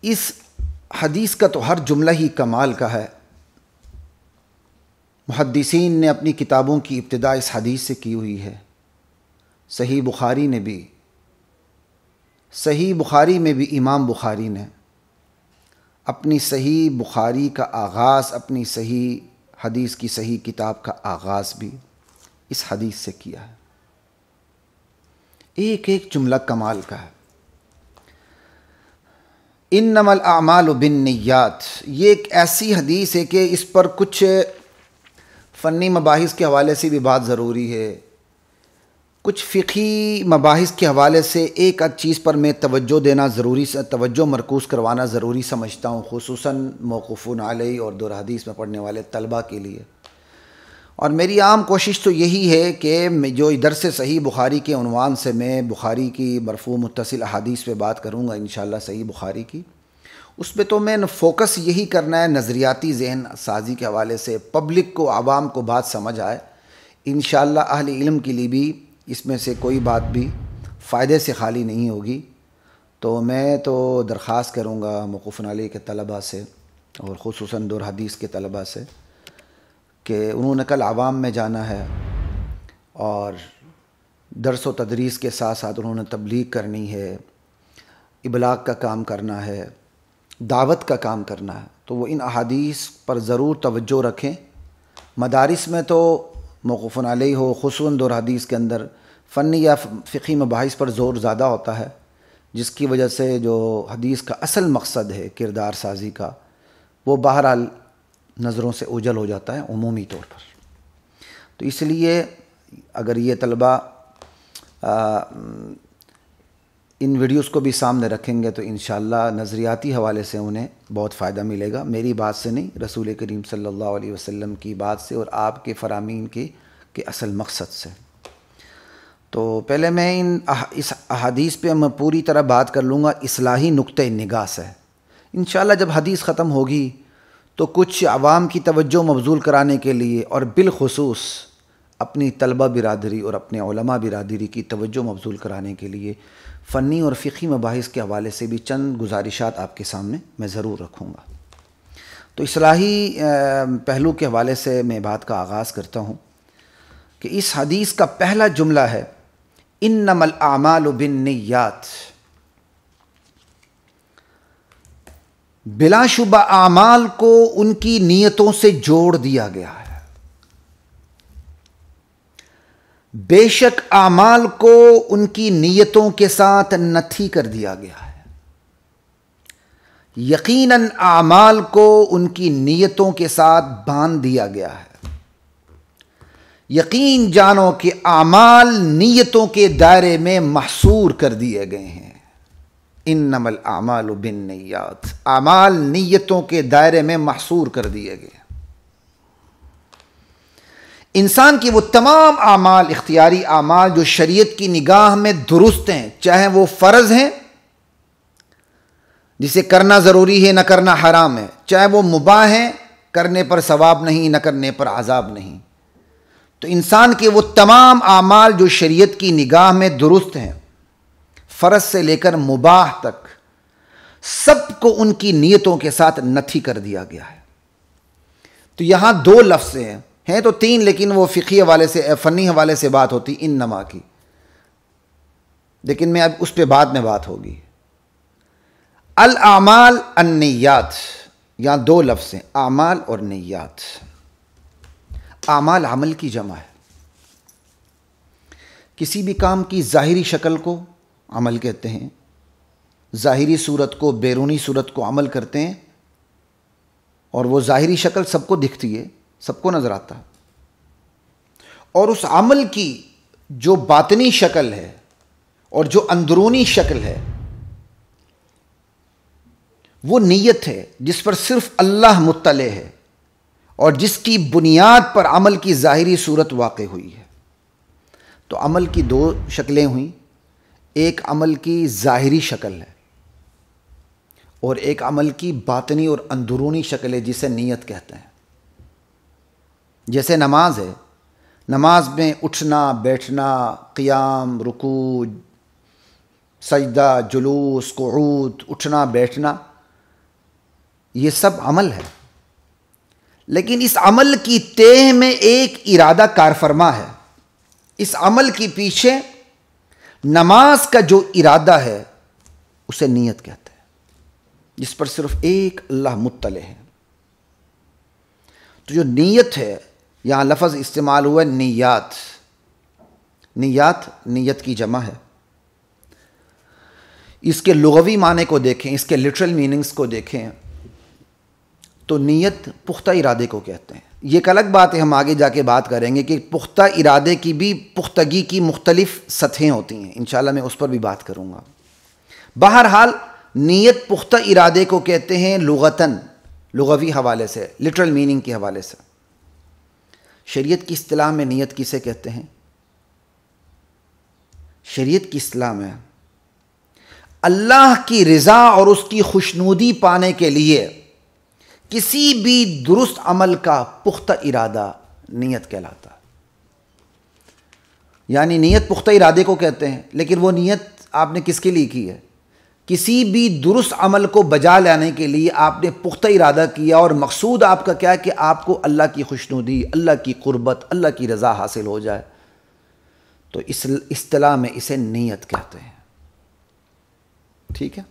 اس حدیث کا تو ہر جملہ ہی کمال کا ہے۔ محدثین نے اپنی کتابوں کی ابتدا اس حدیث سے کی ہوئی ہے۔ صحیح بخاری میں بھی امام بخاری نے اپنی صحیح بخاری کا آغاز، اپنی صحیح حدیث کی صحیح کتاب کا آغاز بھی اس حدیث سے کیا ہے۔ ایک ایک جملہ کمال کا ہے۔ انما الاعمال بالنیات، یہ ایک ایسی حدیث ہے کہ اس پر کچھ فنی مباحث کے حوالے سے بھی بات ضروری ہے، کچھ فقہی مباحث کے حوالے سے ایک آدھ چیز پر میں توجہ مرکوز کروانا ضروری سمجھتا ہوں، خصوصاً موقوفون علیہ اور دور حدیث میں پڑھنے والے طلبہ کے لیے۔ اور میری عام کوشش تو یہی ہے کہ جو درس صحیح بخاری کے عنوان سے میں بخاری کی مرفوع متصل احادیث پہ بات کروں گا انشاءاللہ، صحیح بخاری کی، اس پہ تو میں فوکس یہی کرنا ہے نظریاتی ذہن سازی کے حوالے سے، پبلک کو، عوام کو بات سمجھ آئے۔ انشاءاللہ اہل علم کے لیے بھی اس میں سے کوئی بات بھی فائدے سے خالی نہیں ہوگی۔ تو میں تو درخواست کروں گا موقوفون علیہ کے طلباء سے اور خصوصاً دور حدیث کے طلباء سے کہ انہوں نے کل عوام میں جانا ہے اور درس و تدریس کے ساتھ ساتھ انہوں نے تبلیغ کرنی ہے، ابلاغ کا کام کرنا ہے، دعوت کا کام کرنا ہے، تو وہ ان احادیث پر ضرور توجہ رکھیں۔ مدارس میں تو موقوفون علیہ ہو، خصوصاً دور حدیث کے اندر فنی یا فقہی مباحث پر زور زیادہ ہوتا ہے، جس کی وجہ سے جو حدیث کا اصل مقصد ہے کردار سازی کا، وہ بہرحال نظروں سے اوجھل ہو جاتا ہے عمومی طور پر۔ تو اس لیے اگر یہ طلباء ان ویڈیوز کو بھی سامنے رکھیں گے تو انشاءاللہ نظریاتی حوالے سے انہیں بہت فائدہ ملے گا، میری بات سے نہیں، رسول کریم صلی اللہ علیہ وسلم کی بات سے اور آپ کے فرامین کے اصل مقصد سے۔ تو پہلے میں اس احادیث پہ میں پوری طرح بات کر لوں گا اصلاحی نقطہ نگاہ سے۔ انشاءاللہ جب حدیث ختم ہوگی تو کچھ عوام کی توجہ مبذول کرانے کے لیے اور بالخصوص اپنی طلبہ برادری اور اپنے علماء برادری کی توجہ مبذول کرانے کے لیے فنی اور فقہی مباحث کے حوالے سے بھی چند گزارشات آپ کے سامنے میں ضرور رکھوں گا۔ تو اصلاحی پہلو کے حوالے سے میں بات کا آغاز کرتا ہوں کہ اس حدیث کا پہلا جملہ ہے انما الاعمال بالنیات۔ بلا شبہ اعمال کو ان کی نیتوں سے جوڑ دیا گیا ہے، بے شک اعمال کو ان کی نیتوں کے ساتھ نتھی کر دیا گیا ہے، یقیناً اعمال کو ان کی نیتوں کے ساتھ باندھ دیا گیا ہے۔ یقین جانو کہ اعمال نیتوں کے دائرے میں محصور کر دیے گئے ہیں۔ انما الاعمال بالنیات، اعمال نیتوں کے دائرے میں محصور کر دیے گئے۔ انسان کی وہ تمام اعمال، اختیاری اعمال جو شریعت کی نگاہ میں درست ہیں، چاہے وہ فرض ہیں جسے کرنا ضروری ہے نہ کرنا حرام ہے، چاہے وہ مباح ہیں کرنے پر ثواب نہیں نہ کرنے پر عذاب نہیں، تو انسان کے وہ تمام اعمال جو شریعت کی نگاہ میں درست ہیں، فرض سے لے کر مباح تک، سب کو ان کی نیتوں کے ساتھ نتھی کر دیا گیا ہے۔ تو یہاں دو لفظ ہیں تو تین، لیکن وہ فقہی حوالے سے، فنی حوالے سے بات ہوتی انما کی، لیکن میں اب اس پہ بعد میں بات ہوگی۔ الاعمال النیات، یہاں دو لفظ ہیں، اعمال اور نیات۔ اعمال عمل کی جمع ہے، کسی بھی کام کی ظاہری شکل کو عمل کہتے ہیں، ظاہری صورت کو، بیرونی صورت کو عمل کرتے ہیں، اور وہ ظاہری شکل سب کو دکھتی ہے، سب کو نظر آتا ہے، اور اس عمل کی جو باطنی شکل ہے اور جو اندرونی شکل ہے وہ نیت ہے، جس پر صرف اللہ مطلع ہے اور جس کی بنیاد پر عمل کی ظاہری صورت واقع ہوئی ہے۔ تو عمل کی دو شکلیں ہوئیں، ایک عمل کی ظاہری شکل ہے اور ایک عمل کی باطنی اور اندرونی شکل ہے جسے نیت کہتے ہیں۔ جیسے نماز ہے، نماز میں اٹھنا بیٹھنا، قیام، رکوع، سجدہ، جلوس، قعود، اٹھنا بیٹھنا، یہ سب عمل ہے، لیکن اس عمل کی تہ میں ایک ارادہ کار فرما ہے. اس عمل کے پیچھے نماز کا جو ارادہ ہے اسے نیت کہتے ہیں، جس پر صرف ایک اللہ مطلع ہے. تو جو نیت ہے، یہاں لفظ استعمال ہوا ہے نیات. نیت کی جمع ہے. اس کے لغوی معنی کو دیکھیں، اس کے لٹرل میننگز کو دیکھیں تو نیت پختہ ارادے کو کہتے ہیں. یہ ایک الگ بات ہے، ہم آگے جا کے بات کریں گے کہ پختہ ارادے کی بھی پختگی کی مختلف سطحیں ہوتی ہیں، انشاءاللہ میں اس پر بھی بات کروں گا. بہرحال نیت پختہ ارادے کو کہتے ہیں لغتاً، لغوی حوالے سے، لٹرل میننگ کے حوالے سے. شریعت کی اصطلاح میں نیت کسے کہتے ہیں؟ شریعت کی اصطلاح میں اللہ کی رضا اور اس کی خوشنودی پانے کے لیے کسی بھی درست عمل کا پختہ ارادہ نیت کہلاتا ہے. یعنی نیت پختہ ارادے کو کہتے ہیں، لیکن وہ نیت آپ نے کس کے لیے کی ہے؟ کسی بھی درست عمل کو بجا لانے کے لیے آپ نے پختہ ارادہ کیا، اور مقصود آپ کا کیا ہے کہ آپ کو اللہ کی خوشنودی، اللہ کی قربت، اللہ کی رضا حاصل ہو جائے. تو اس اصطلاح میں اسے نیت کہتے ہیں. ٹھیک ہے.